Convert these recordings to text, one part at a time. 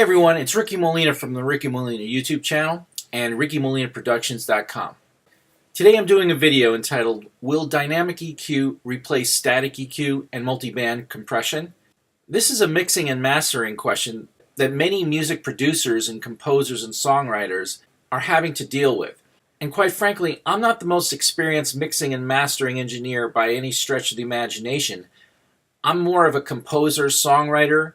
everyone, it's Ricky Molina from the Ricky Molina YouTube channel and RickyMolinaProductions.com. Today I'm doing a video entitled, Will Dynamic EQ Replace Static EQ and Multiband Compression? This is a mixing and mastering question that many music producers and composers and songwriters are having to deal with. And quite frankly, I'm not the most experienced mixing and mastering engineer by any stretch of the imagination. I'm more of a composer, songwriter,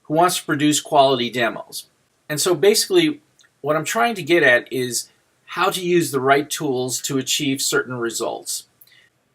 who wants to produce quality demos. And so basically what I'm trying to get at is how to use the right tools to achieve certain results.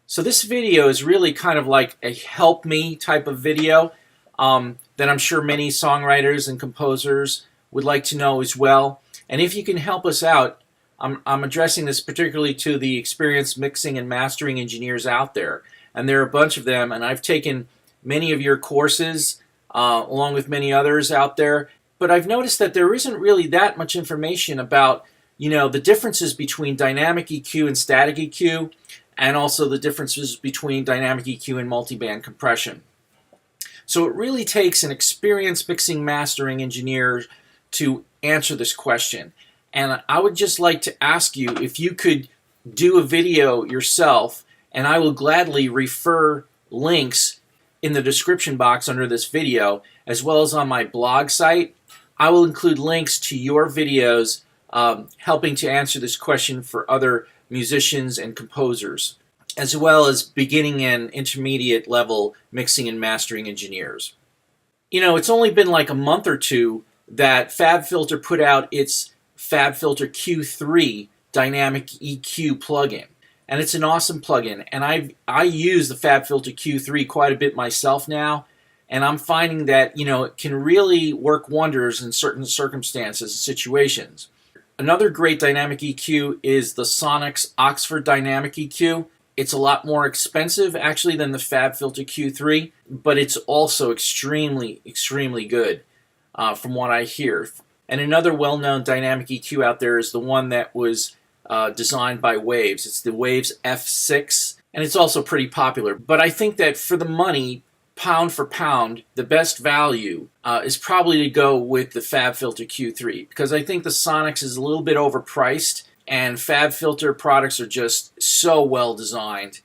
So this video is really kind of like a help me type of video that I'm sure many songwriters and composers would like to know as well. And if you can help us out, I'm addressing this particularly to the experienced mixing and mastering engineers out there. And there are a bunch of them, and I've taken many of your courses along with many others out there, but I've noticed that there isn't really that much information about, the differences between dynamic EQ and static EQ, and also the differences between dynamic EQ and multiband compression. So it really takes an experienced mixing mastering engineer to answer this question. And I would just like to ask you if you could do a video yourself, and I will gladly refer links in the description box under this video, as well as on my blog site. I will include links to your videos helping to answer this question for other musicians and composers, as well as beginning and intermediate level mixing and mastering engineers. It's only been like a month or two that FabFilter put out its FabFilter Q3 dynamic EQ plugin. And it's an awesome plugin, and I use the FabFilter Q3 quite a bit myself now, and I'm finding that it can really work wonders in certain circumstances and situations. Another great dynamic EQ is the Sonnox Oxford Dynamic EQ. It's a lot more expensive actually than the FabFilter Q3, but it's also extremely good from what I hear. And another well-known dynamic EQ out there is the one that was designed by Waves. It's the Waves F6, and it's also pretty popular. But I think that for the money, pound for pound, the best value is probably to go with the FabFilter Q3, because I think the Sonnox is a little bit overpriced, and FabFilter products are just so well designed,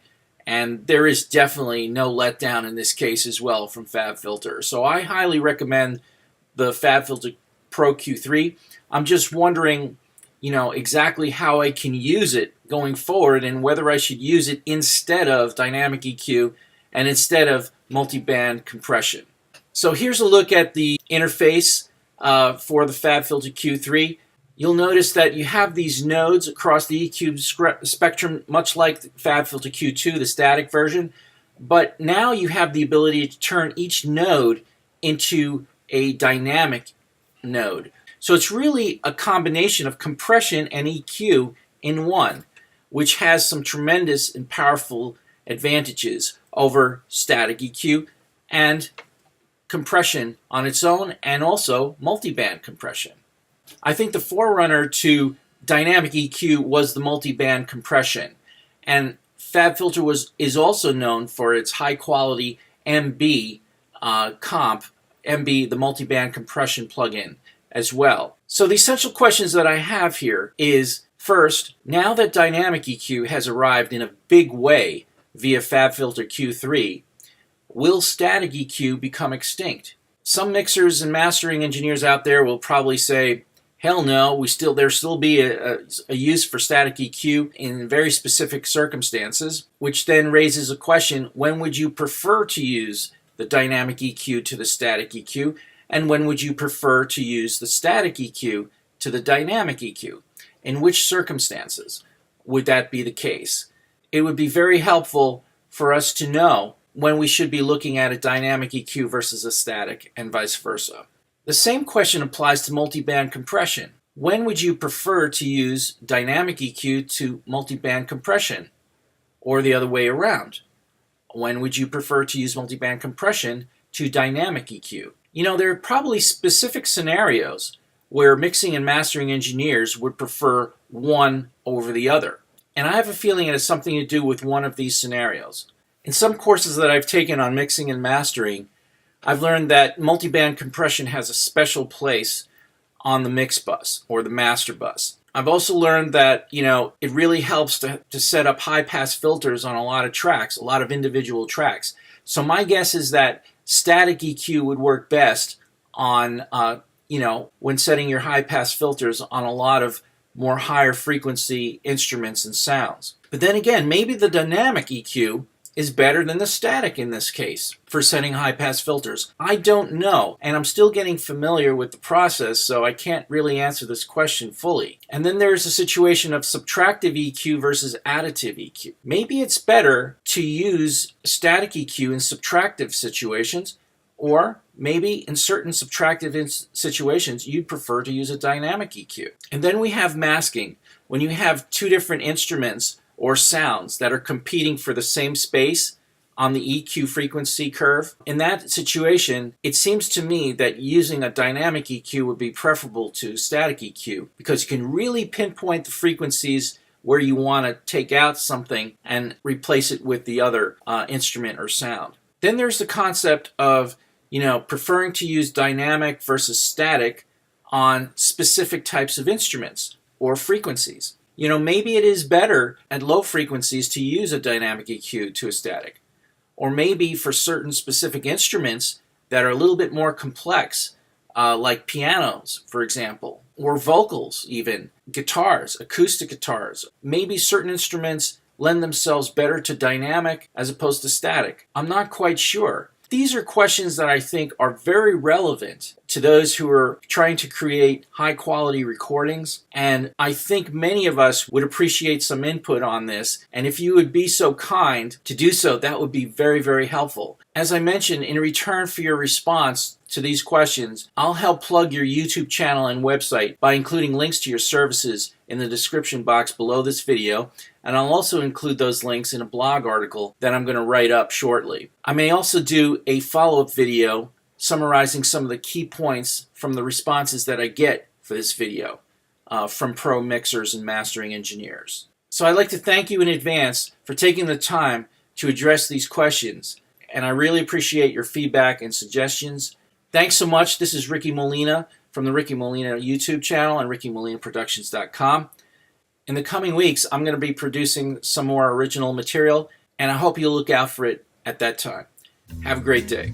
and there is definitely no letdown in this case as well from FabFilter. So I highly recommend the FabFilter Pro-Q3. I'm just wondering exactly how I can use it going forward, and whether I should use it instead of dynamic EQ and instead of multiband compression. So here's a look at the interface for the FabFilter Q3. You'll notice that you have these nodes across the EQ spectrum, much like the FabFilter Q2, the static version, but now you have the ability to turn each node into a dynamic node. So it's really a combination of compression and EQ in one, which has some tremendous and powerful advantages over static EQ and compression on its own, and also multiband compression. I think the forerunner to dynamic EQ was the multiband compression, and FabFilter is also known for its high-quality MB comp, MB, the multiband compression plugin, as well. So the essential questions that I have here is, first, now that dynamic EQ has arrived in a big way via FabFilter Q3, will static EQ become extinct? Some mixers and mastering engineers out there will probably say, hell no, there'll still be a use for static EQ in very specific circumstances, which then raises a question, when would you prefer to use the dynamic EQ to the static EQ? And when would you prefer to use the static EQ to the dynamic EQ? In which circumstances would that be the case? It would be very helpful for us to know when we should be looking at a dynamic EQ versus a static, and vice versa. The same question applies to multiband compression. When would you prefer to use dynamic EQ to multiband compression? Or the other way around. When would you prefer to use multiband compression to dynamic EQ? There are probably specific scenarios where mixing and mastering engineers would prefer one over the other. And I have a feeling it has something to do with one of these scenarios. In some courses that I've taken on mixing and mastering, I've learned that multiband compression has a special place on the mix bus or the master bus. I've also learned that, it really helps to set up high-pass filters on a lot of tracks, a lot of individual tracks. So my guess is that static EQ would work best on, when setting your high-pass filters on a lot of more higher frequency instruments and sounds. But then again, maybe the dynamic EQ is better than the static in this case for setting high-pass filters. I don't know, and I'm still getting familiar with the process, so I can't really answer this question fully. And then there's a situation of subtractive EQ versus additive EQ. Maybe it's better to use static EQ in subtractive situations, or maybe in certain subtractive situations you'd prefer to use a dynamic EQ. And then we have masking. When you have two different instruments or sounds that are competing for the same space on the EQ frequency curve, in that situation, it seems to me that using a dynamic EQ would be preferable to static EQ, because you can really pinpoint the frequencies where you want to take out something and replace it with the other instrument or sound. Then there's the concept of preferring to use dynamic versus static on specific types of instruments or frequencies. Maybe it is better at low frequencies to use a dynamic EQ to a static. Or maybe for certain specific instruments that are a little bit more complex, like pianos, for example, or vocals even, guitars, acoustic guitars. Maybe certain instruments lend themselves better to dynamic as opposed to static. I'm not quite sure. These are questions that I think are very relevant to those who are trying to create high-quality recordings, and I think many of us would appreciate some input on this, and if you would be so kind to do so, that would be very, very helpful. As I mentioned, in return for your response to these questions, I'll help plug your YouTube channel and website by including links to your services in the description box below this video, and I'll also include those links in a blog article that I'm going to write up shortly. I may also do a follow-up video summarizing some of the key points from the responses that I get for this video from pro mixers and mastering engineers. So I'd like to thank you in advance for taking the time to address these questions, and I really appreciate your feedback and suggestions. Thanks so much. This is Ricky Molina from the Ricky Molina YouTube channel and RickyMolinaProductions.com. In the coming weeks, I'm going to be producing some more original material, and I hope you'll look out for it at that time. Have a great day.